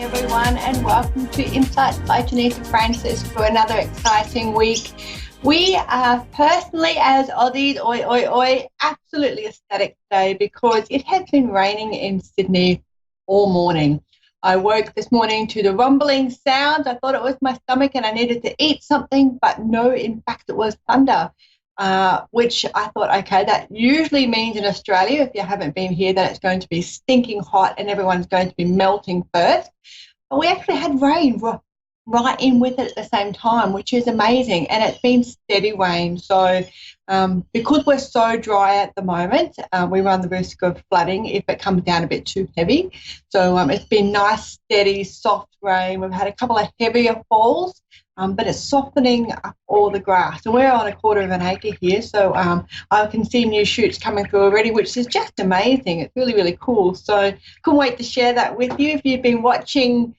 everyone, and welcome to Insights by Johnita Francis for another exciting week. We are personally, as Aussies, absolutely ecstatic today because it has been raining in Sydney all morning. I woke this morning to the rumbling sounds. I thought it was my stomach and I needed to eat something, but no, in fact, it was thunder. Which I thought, okay, that usually means in Australia, if you haven't been here, that it's going to be stinking hot and everyone's going to be melting first. But we actually had rain right in with it at the same time, which is amazing. And it's been steady rain. So because we're so dry at the moment, we run the risk of flooding if it comes down a bit too heavy. So it's been nice, steady, soft rain. We've had a couple of heavier falls. But it's softening up all the grass. And we're on 1/4 of an acre here, so I can see new shoots coming through already, which is just amazing. It's really, really cool. So couldn't wait to share that with you. If you've been watching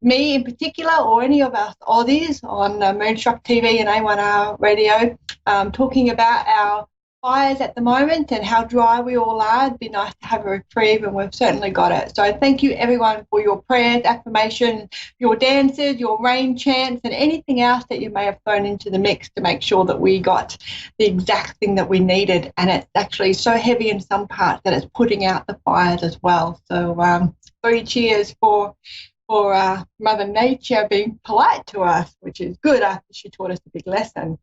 me in particular or any of us Aussies on Moonstruck TV and A1R radio talking about our fires at the moment and how dry we all are, it'd be nice to have a reprieve, and we've certainly got it. So thank you everyone for your prayers, affirmations, your dances, your rain chants, and anything else that you may have thrown into the mix to make sure that we got the exact thing that we needed. And it's actually so heavy in some parts that it's putting out the fires as well. So 3 cheers for Mother Nature being polite to us, which is good after she taught us a big lesson.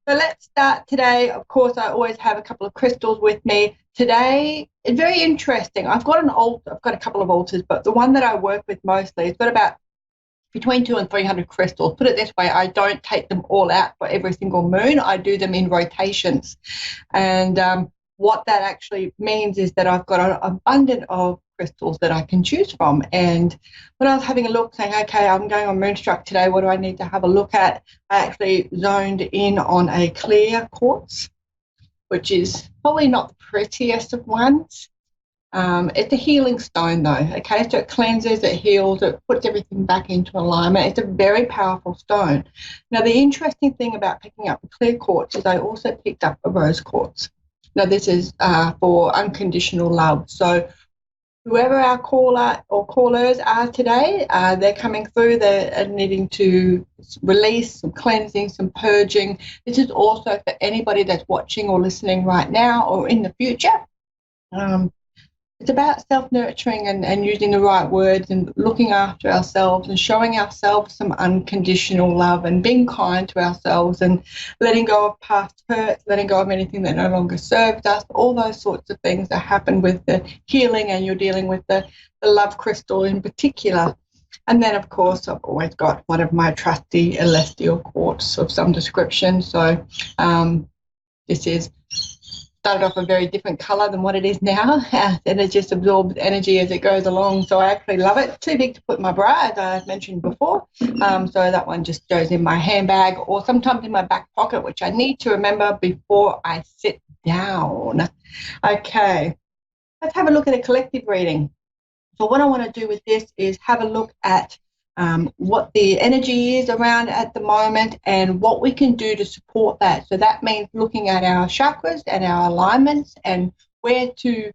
So let's start today. Of course, I always have a couple of crystals with me. Today, it's very interesting. I've got an altar. I've got a couple of altars, but the one that I work with mostly, it's got about between 200 and 300 crystals. Put it this way, I don't take them all out for every single moon. I do them in rotations. And what that actually means is that I've got an abundance of crystals that I can choose from. And when I was having a look saying, okay, I'm going on Moonstruck today, what do I need to have a look at? I actually zoned in on a clear quartz, which is probably not the prettiest of ones. It's a healing stone though, okay? So it cleanses, it heals, it puts everything back into alignment. It's a very powerful stone. Now, the interesting thing about picking up the clear quartz is I also picked up a rose quartz. Now, this is for unconditional love. So whoever our caller or callers are today, they're coming through, they're needing to release some cleansing, some purging. This is also for anybody that's watching or listening right now or in the future. It's about self-nurturing and using the right words and looking after ourselves and showing ourselves some unconditional love and being kind to ourselves and letting go of past hurts, letting go of anything that no longer serves us. All those sorts of things that happen with the healing, and you're dealing with the love crystal in particular. And then, of course, I've always got one of my trusty celestial quartz of some description. So this is started off a very different color than what it is now, and it just absorbs energy as it goes along. So I actually love it. Too big to put in my bra, as I mentioned before. So that one just goes in my handbag or sometimes in my back pocket, which I need to remember before I sit down. Okay, let's have a look at a collective reading. So what I want to do with this is have a look at what the energy is around at the moment and what we can do to support that. So that means looking at our chakras and our alignments and where to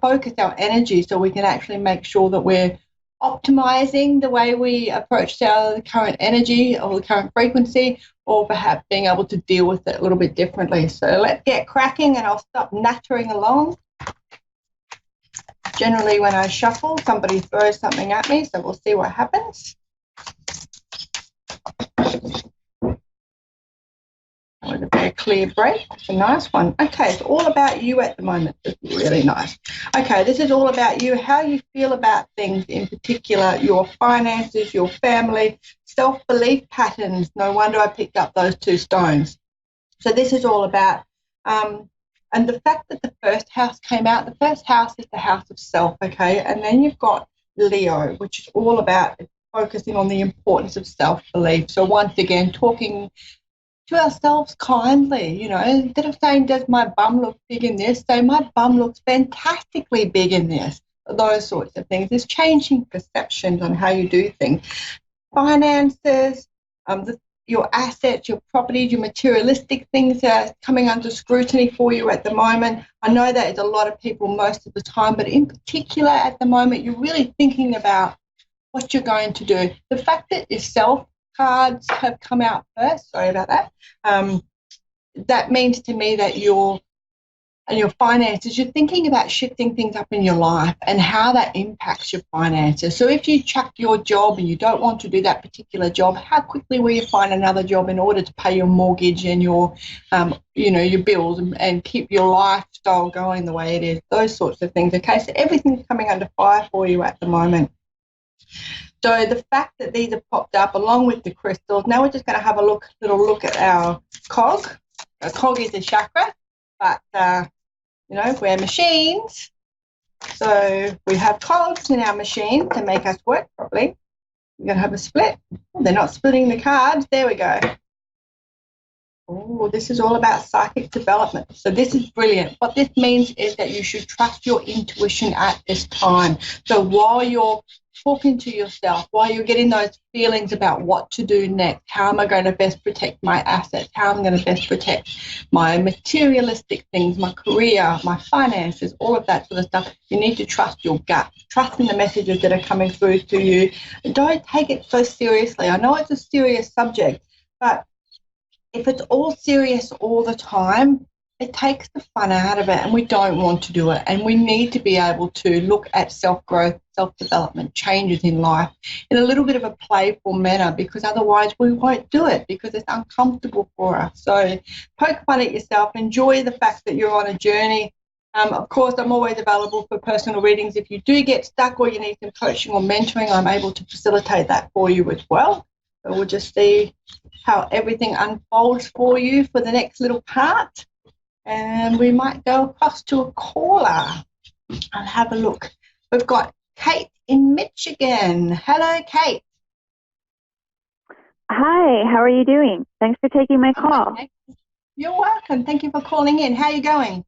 focus our energy so we can actually make sure that we're optimizing the way we approach our current energy or the current frequency, or perhaps being able to deal with it a little bit differently. So let's get cracking, and I'll stop nattering along. Generally, when I shuffle, somebody throws something at me, so we'll see what happens. That was a very clear break. It's a nice one. Okay, it's all about you at the moment. This is really nice. Okay, this is all about you, how you feel about things, in particular your finances, your family, self-belief patterns. No wonder I picked up those 2 stones. So this is all about and the fact that the first house came out, the first house is the house of self, okay? And then you've got Leo, which is all about focusing on the importance of self-belief. So once again, talking to ourselves kindly, you know, instead of saying, does my bum look big in this, say, my bum looks fantastically big in this. Those sorts of things. It's changing perceptions on how you do things. Finances, your assets, your properties, your materialistic things are coming under scrutiny for you at the moment. I know that is a lot of people most of the time, but in particular at the moment, you're really thinking about what you're going to do. The fact that your self cards have come out first, sorry about that, that means to me that your finances, you're thinking about shifting things up in your life and how that impacts your finances. So if you chuck your job and you don't want to do that particular job, how quickly will you find another job in order to pay your mortgage and your, your bills and keep your lifestyle going the way it is, those sorts of things. Okay, so everything's coming under fire for you at the moment. So the fact that these have popped up along with the crystals, now we're just going to have a little look at our cog. A cog is a chakra, but we're machines, so we have cogs in our machine to make us work properly. We're going to have a split. They're not splitting the cards. There we go. Oh, this is all about psychic development. So this is brilliant. What this means is that you should trust your intuition at this time. So while you're talking to yourself, while you're getting those feelings about what to do next, how am I going to best protect my assets, how am I going to best protect my materialistic things, my career, my finances, all of that sort of stuff, you need to trust your gut, trust in the messages that are coming through to you. Don't take it so seriously. I know it's a serious subject, but if it's all serious all the time, it takes the fun out of it, and we don't want to do it. And we need to be able to look at self-growth, self-development, changes in life in a little bit of a playful manner, because otherwise we won't do it because it's uncomfortable for us. So poke fun at yourself. Enjoy the fact that you're on a journey. Of course, I'm always available for personal readings. If you do get stuck or you need some coaching or mentoring, I'm able to facilitate that for you as well. So we'll just see how everything unfolds for you for the next little part. And we might go across to a caller and have a look. We've got Kate in Michigan. Hello, Kate. Hi, how are you doing? Thanks for taking my call. Okay. You're welcome. Thank you for calling in. How are you going?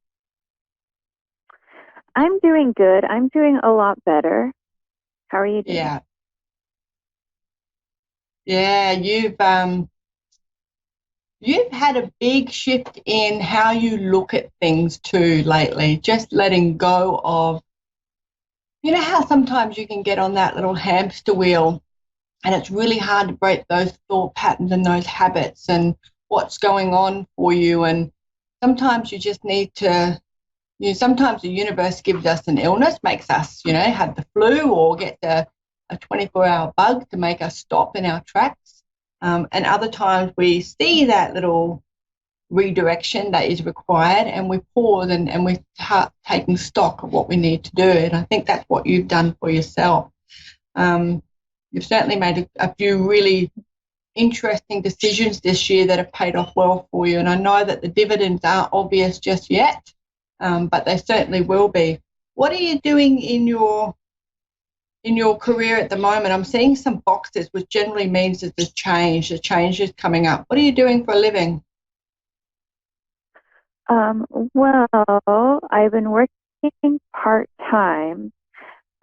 I'm doing good. I'm doing a lot better. How are you doing? Yeah, you've had a big shift in how you look at things too lately, just letting go of, how sometimes you can get on that little hamster wheel and it's really hard to break those thought patterns and those habits and what's going on for you. And sometimes you just need to, sometimes the universe gives us an illness, makes us, have the flu or get a 24-hour bug to make us stop in our tracks. And other times we see that little redirection that is required and we pause and we start taking stock of what we need to do. And I think that's what you've done for yourself. You've certainly made a few really interesting decisions this year that have paid off well for you. And I know that the dividends aren't obvious just yet, but they certainly will be. What are you doing in your career at the moment? I'm seeing some boxes, which generally means that there's change. The change is coming up. What are you doing for a living? Well, I've been working part-time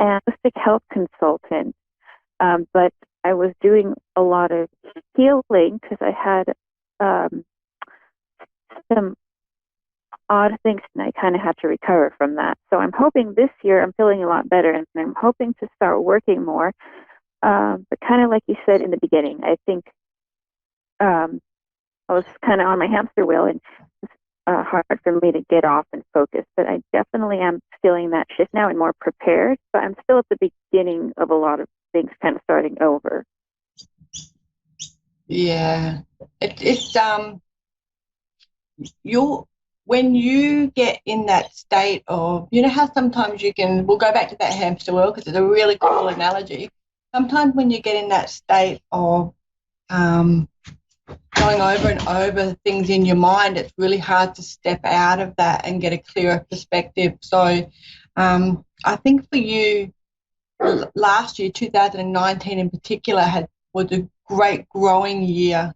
as a holistic health consultant, but I was doing a lot of healing because I had some odd things, and I kind of had to recover from that. So I'm hoping this year I'm feeling a lot better, and I'm hoping to start working more. But kind of like you said in the beginning, I think I was kind of on my hamster wheel, and it's hard for me to get off and focus. But I definitely am feeling that shift now and more prepared. But I'm still at the beginning of a lot of things kind of starting over. Yeah, it's when you get in that state of, how sometimes we'll go back to that hamster wheel because it's a really cool analogy. Sometimes when you get in that state of going over and over things in your mind, it's really hard to step out of that and get a clearer perspective. So I think for you, last year, 2019 in particular, was a great growing year.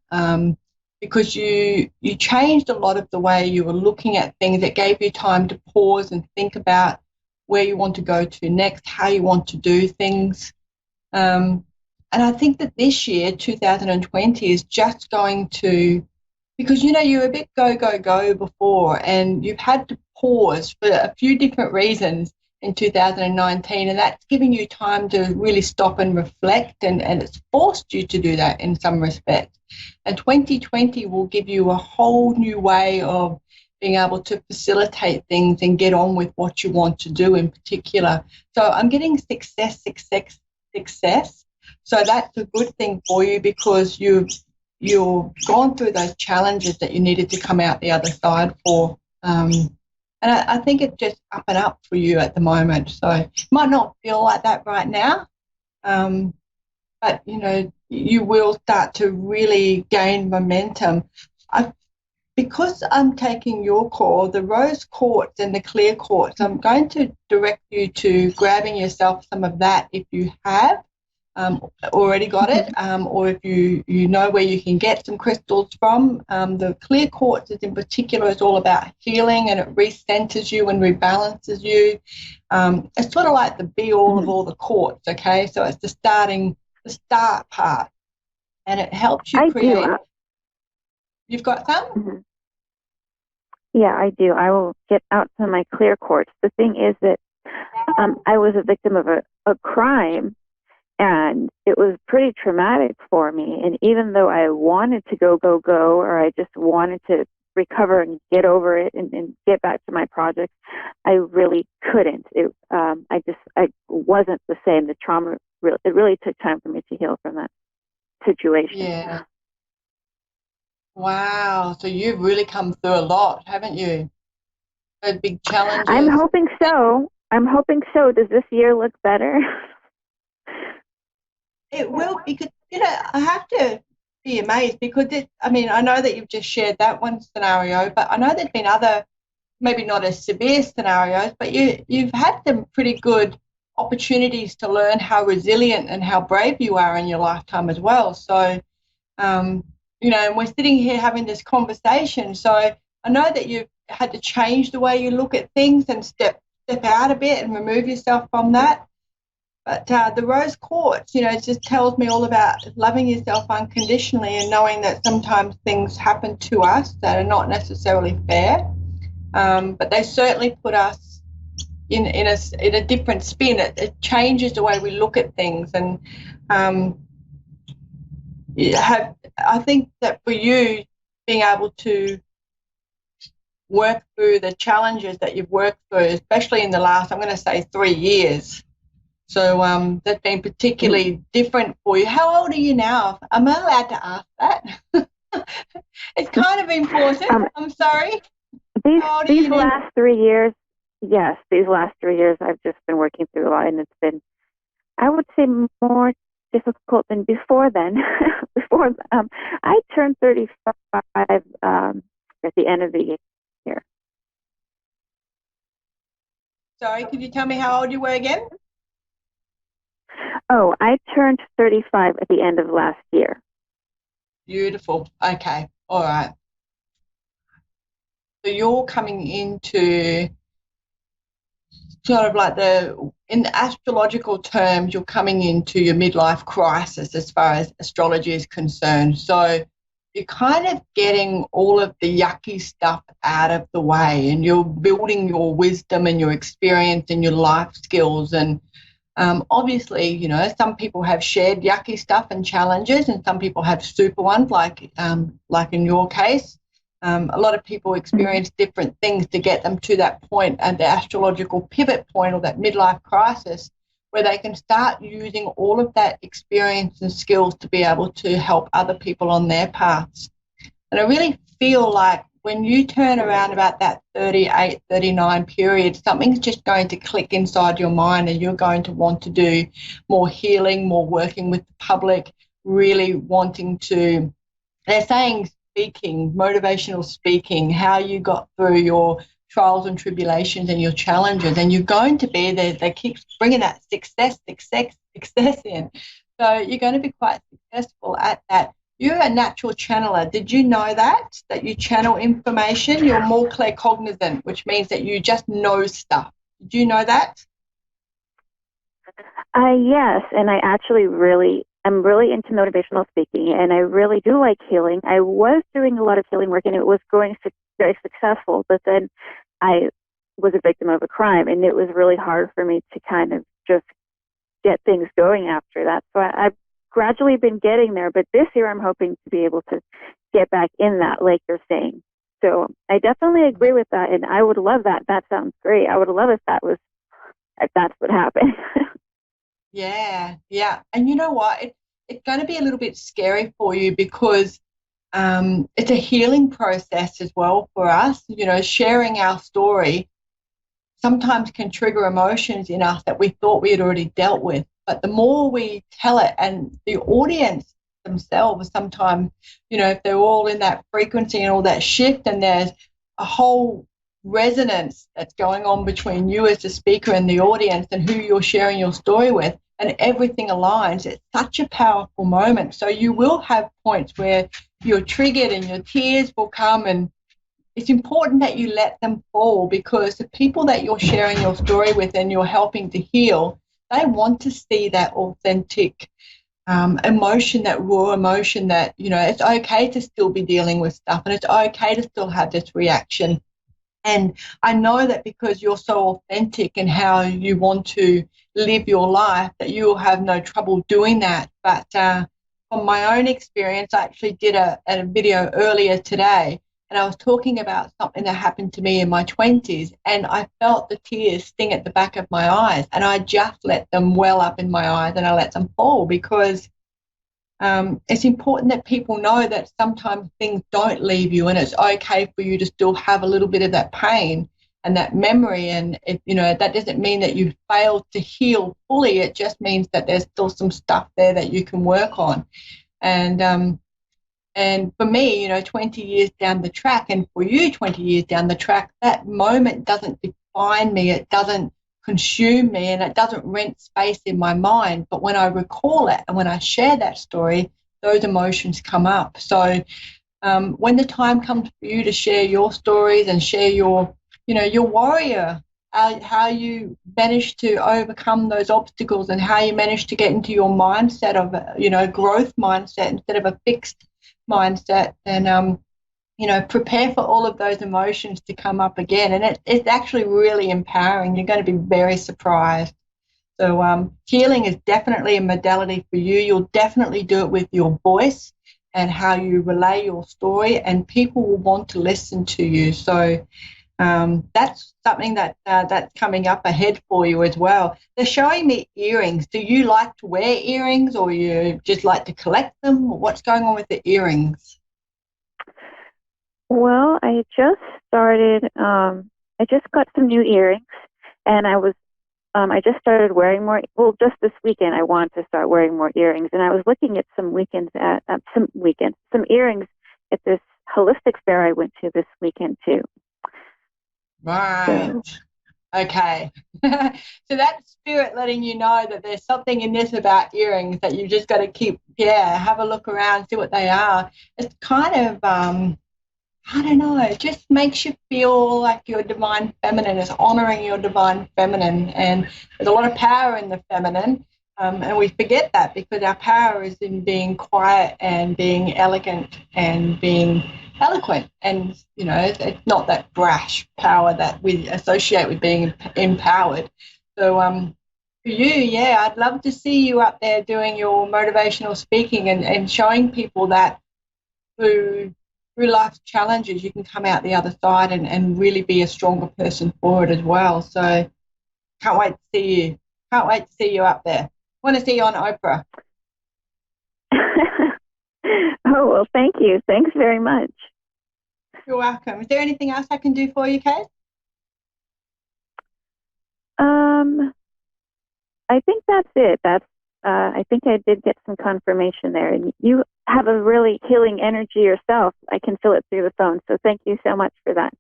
Because you changed a lot of the way you were looking at things. It gave you time to pause and think about where you want to go to next, how you want to do things. And I think that this year, 2020, is just going to, because you were a bit go, go, go before, and you've had to pause for a few different reasons in 2019, and that's giving you time to really stop and reflect, and it's forced you to do that in some respects. And 2020 will give you a whole new way of being able to facilitate things and get on with what you want to do in particular. So I'm getting success, success, success. So that's a good thing for you, because you've gone through those challenges that you needed to come out the other side for. And I think it's just up and up for you at the moment. So it might not feel like that right now, but, you will start to really gain momentum. Because I'm taking your call, the rose quartz and the clear quartz, I'm going to direct you to grabbing yourself some of that if you have already got it, or if you know where you can get some crystals from. The clear quartz in particular is all about healing, and it recenters you and rebalances you. It's sort of like the be-all of all the quartz, okay? So it's the start part, and it helps you create. You've got some? Mm-hmm. Yeah, I do. I will get out to my clear quartz. The thing is that I was a victim of a crime, and it was pretty traumatic for me. And even though I wanted to go, or I just wanted to recover and get over it and get back to my project, I really couldn't. I wasn't the same. The trauma, it really took time for me to heal from that situation. Yeah. Wow. So you've really come through a lot, haven't you? Those big challenges. I'm hoping so. Does this year look better? It will, because, I have to be amazed, because I know that you've just shared that one scenario, but I know there's been other, maybe not as severe scenarios, but you've had some pretty good opportunities to learn how resilient and how brave you are in your lifetime as well. So, and we're sitting here having this conversation. So I know that you've had to change the way you look at things and step out a bit and remove yourself from that. But the rose quartz, it just tells me all about loving yourself unconditionally and knowing that sometimes things happen to us that are not necessarily fair, but they certainly put us in a different spin. It changes the way we look at things, and I think that for you, being able to work through the challenges that you've worked through, especially in the last, I'm going to say 3 years. So that's been particularly different for you. How old are you now? Am I allowed to ask that? It's kind of important. I'm sorry. These last 3 years, yes, these last 3 years I've just been working through a lot, and it's been, I would say, more difficult than before then. I turned 35 at the end of the year. Sorry, could you tell me how old you were again? Oh, I turned 35 at the end of last year. Beautiful. Okay. All right. So you're coming into sort of like in the astrological terms, you're coming into your midlife crisis as far as astrology is concerned. So you're kind of getting all of the yucky stuff out of the way, and you're building your wisdom and your experience and your life skills. And obviously, some people have shared yucky stuff and challenges, and some people have super ones, like in your case. A lot of people experience different things to get them to that point, at the astrological pivot point, or that midlife crisis, where they can start using all of that experience and skills to be able to help other people on their paths. And I really feel like when you turn around about that 38, 39 period, something's just going to click inside your mind, and you're going to want to do more healing, more working with the public, really wanting to, they're saying speaking, motivational speaking, how you got through your trials and tribulations and your challenges, and you're going to be there. They keep bringing that success in. So you're going to be quite successful at that. You're a natural channeler. Did you know that you channel information? You're more claircognizant, which means that you just know stuff. Did you know that? Yes, and I actually really I'm really into motivational speaking, and I really do like healing. I was doing a lot of healing work, and it was going very successful, but then I was a victim of a crime, and it was really hard for me to kind of just get things going after that. So I've gradually been getting there, but this year I'm hoping to be able to get back in that, like you're saying. So I definitely agree with that, and I would love that. That sounds great. I would love if that's what happened. Yeah, yeah. And you know what? It's going to be a little bit scary for you because it's a healing process as well for us. You know, sharing our story sometimes can trigger emotions in us that we thought we had already dealt with. But the more we tell it, and the audience themselves sometimes, you know, if they're all in that frequency and all that shift, and there's a whole resonance that's going on between you as the speaker and the audience and who you're sharing your story with, and everything aligns, it's such a powerful moment. So you will have points where you're triggered and your tears will come, and it's important that you let them fall, because the people that you're sharing your story with and you're helping to heal, they want to see that authentic emotion, that raw emotion, that, you know, it's okay to still be dealing with stuff and it's okay to still have this reaction. And I know that because you're so authentic in how you want to live your life, that you will have no trouble doing that. But from my own experience, I actually did a video earlier today, and I was talking about something that happened to me in my 20s, and I felt the tears sting at the back of my eyes, and I just let them well up in my eyes and I let them fall, because it's important that people know that sometimes things don't leave you, and it's okay for you to still have a little bit of that pain and that memory. And you know, that doesn't mean that you failed to heal fully. It just means that there's still some stuff there that you can work on. And for me, you know, 20 years down the track, and for you 20 years down the track, that moment doesn't define me. It doesn't consume me, and it doesn't rent space in my mind. But when I recall it and when I share that story, those emotions come up. So when the time comes for you to share your stories and share your, you know, your warrior, how you managed to overcome those obstacles and how you managed to get into your mindset of, you know, growth mindset instead of a fixed mindset, and you know, prepare for all of those emotions to come up again. And it's actually really empowering. You're going to be very surprised. So healing is definitely a modality for you. You'll definitely do it with your voice and how you relay your story, and people will want to listen to you. So that's something that's coming up ahead for you as well. They're showing me earrings. Do you like to wear earrings, or you just like to collect them? What's going on with the earrings? Well, I just started. I just got some new earrings, and I just started wearing more. Well, just this weekend, I want to start wearing more earrings, and I was looking at some earrings at this holistic fair I went to this weekend too. Right. So, Okay. So that's spirit letting you know that there's something in this about earrings that you just got to keep, yeah, have a look around, see what they are. It's kind of, I don't know, it just makes you feel like your divine feminine is honoring your divine feminine. And there's a lot of power in the feminine. And we forget that because our power is in being quiet and being elegant and being eloquent. And, you know, it's not that brash power that we associate with being empowered. So for you, yeah, I'd love to see you up there doing your motivational speaking, and showing people that through life's challenges, you can come out the other side and really be a stronger person for it as well. So can't wait to see you. Can't wait to see you up there. Want to see you on Oprah. oh well, thank you. Thanks very much. You're welcome. Is there anything else I can do for you, Kate? I think that's it. I think I did get some confirmation there, and you have a really healing energy yourself. I can feel it through the phone. So thank you so much for that.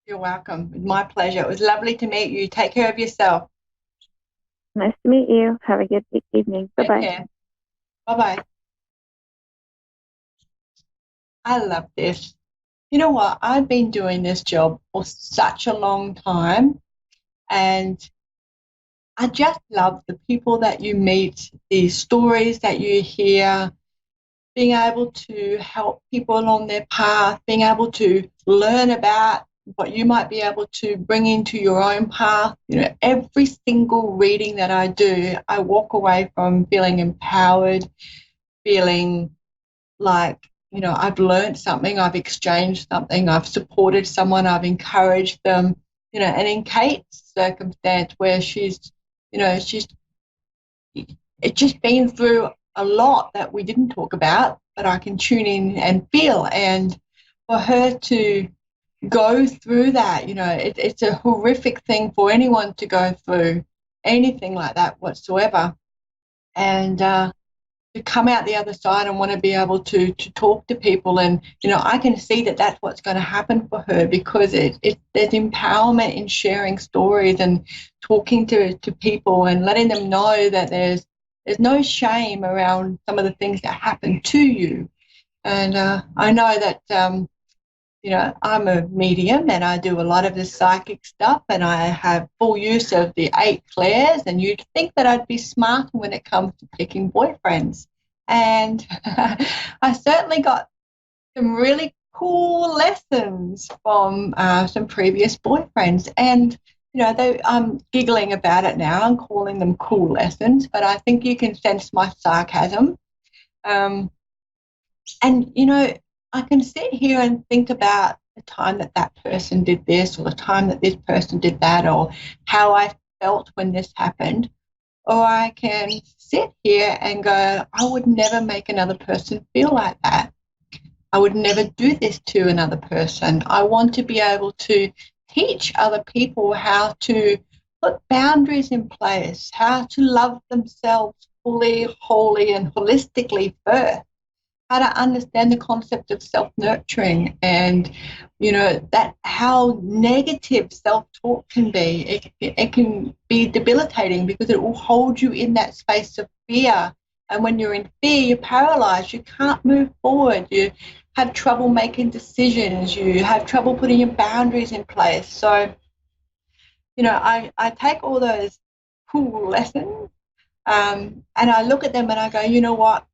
You're welcome. My pleasure. It was lovely to meet you. Take care of yourself. Nice to meet you. Have a good evening. Bye Take bye. care. Bye-bye. I love this. You know what? I've been doing this job for such a long time, and I just love the people that you meet, the stories that you hear, being able to help people along their path, being able to learn about what you might be able to bring into your own path. You know, every single reading that I do, I walk away from feeling empowered, feeling like, you know, I've learned something, I've exchanged something, I've supported someone, I've encouraged them, you know. And in Kate's circumstance, where she's, you know, she's it's just been through a lot that we didn't talk about, but I can tune in and feel. And for her to go through that, you know, it's a horrific thing for anyone to go through anything like that whatsoever. And to come out the other side and want to be able to talk to people. And, you know, I can see that that's what's going to happen for her, because there's empowerment in sharing stories and talking to people and letting them know that there's no shame around some of the things that happen to you. And I know that, you know, I'm a medium and I do a lot of the psychic stuff, and I have full use of the 8 clairs, and you'd think that I'd be smarter when it comes to picking boyfriends. And I certainly got some really cool lessons from some previous boyfriends. And, you know, I'm giggling about it now and calling them cool lessons, but I think you can sense my sarcasm. Um, and, you know, I can sit here and think about the time that that person did this, or the time that this person did that, or how I felt when this happened. Or I can sit here and go, I would never make another person feel like that. I would never do this to another person. I want to be able to teach other people how to put boundaries in place, how to love themselves fully, wholly, and holistically first, how to understand the concept of self-nurturing, and, you know, that how negative self-talk can be. It can be debilitating, because it will hold you in that space of fear. And when you're in fear, you're paralyzed. You can't move forward. You have trouble making decisions. You have trouble putting your boundaries in place. So, you know, I take all those cool lessons, and I look at them and I go, you know what?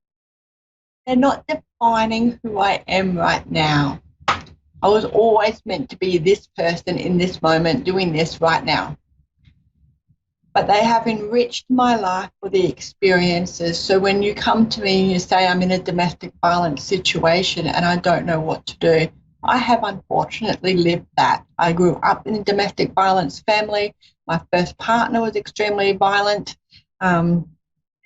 They're not defining who I am right now. I was always meant to be this person in this moment doing this right now. But they have enriched my life for the experiences. So when you come to me and you say, I'm in a domestic violence situation and I don't know what to do, I have unfortunately lived that. I grew up in a domestic violence family. My first partner was extremely violent. And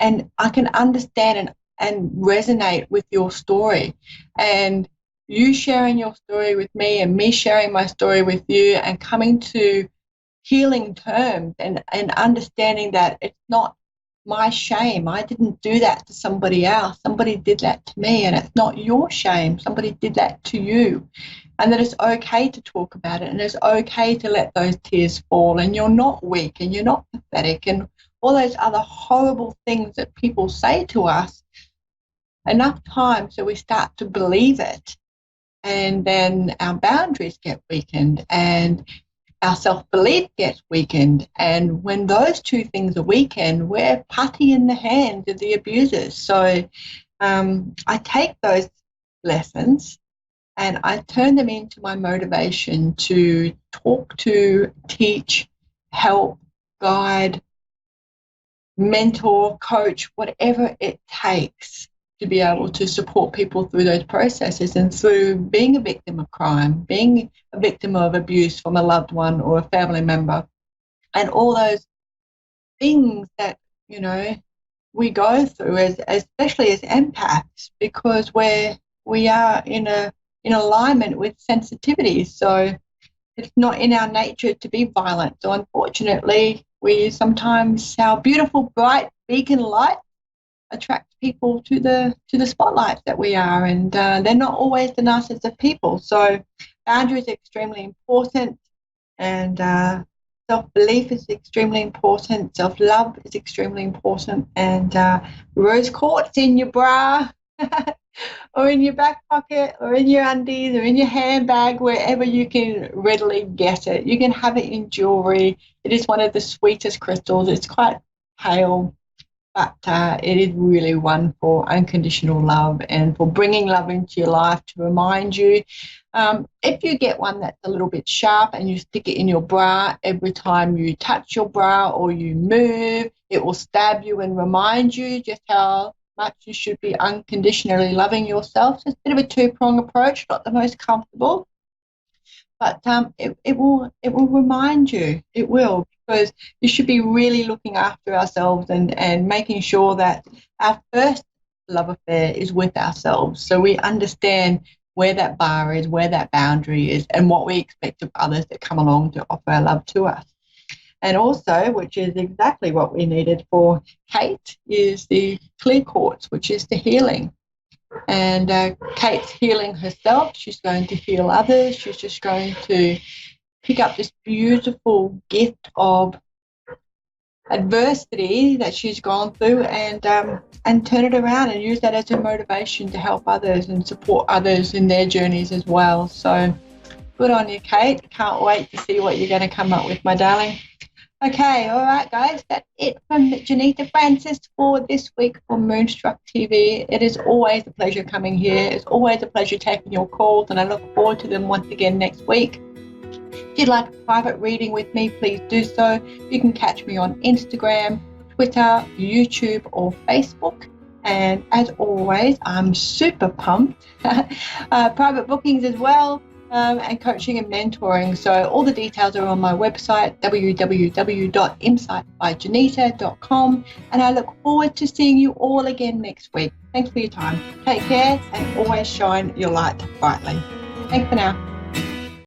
I can understand and resonate with your story. And you sharing your story with me and me sharing my story with you, and coming to healing terms, and understanding that it's not my shame. I didn't do that to somebody else. Somebody did that to me, and it's not your shame. Somebody did that to you. And that it's okay to talk about it, and it's okay to let those tears fall, and you're not weak, and you're not pathetic, and all those other horrible things that people say to us enough time so we start to believe it. And then our boundaries get weakened and our self-belief gets weakened. And when those two things are weakened, we're putty in the hands of the abusers. So I take those lessons and I turn them into my motivation to talk to, teach, help, guide, mentor, coach, whatever it takes to be able to support people through those processes, and through being a victim of crime, being a victim of abuse from a loved one or a family member, and all those things that, you know, we go through as, especially as empaths, because we are in alignment with sensitivity. So it's not in our nature to be violent. So unfortunately, we sometimes, our beautiful, bright beacon light attracts people to the spotlight that we are, and they're not always the nicest of people. So boundaries are extremely important, and self-belief is extremely important, self-love is extremely important, and rose quartz in your bra or in your back pocket or in your undies or in your handbag, wherever you can readily get it. You can have it in jewelry. It is one of the sweetest crystals. It's quite pale, but it is really one for unconditional love and for bringing love into your life to remind you. If you get one that's a little bit sharp and you stick it in your bra, every time you touch your bra or you move, it will stab you and remind you just how much you should be unconditionally loving yourself. So it's a bit of a two-prong approach, not the most comfortable, but it will remind you. It will, because you should be really looking after ourselves and making sure that our first love affair is with ourselves, so we understand where that bar is, where that boundary is, and what we expect of others that come along to offer our love to us. And also, which is exactly what we needed for Kate, is the clear quartz, which is the healing. And Kate's healing herself. She's going to heal others. She's just going to pick up this beautiful gift of adversity that she's gone through and turn it around and use that as a motivation to help others and support others in their journeys as well. So good on you, Kate. Can't wait to see what you're going to come up with, my darling. Okay, all right, guys, that's it from Johnita Francis for this week for Moonstruck TV. It is always a pleasure coming here. It's always a pleasure taking your calls, and I look forward to them once again next week. If you'd like a private reading with me, please do so. You can catch me on Instagram, Twitter, YouTube, or Facebook. And as always, I'm super pumped. Private bookings as well. And coaching and mentoring. So all the details are on my website, www.insightbyjohnita.com. And I look forward to seeing you all again next week. Thanks for your time. Take care and always shine your light brightly. Thanks for now.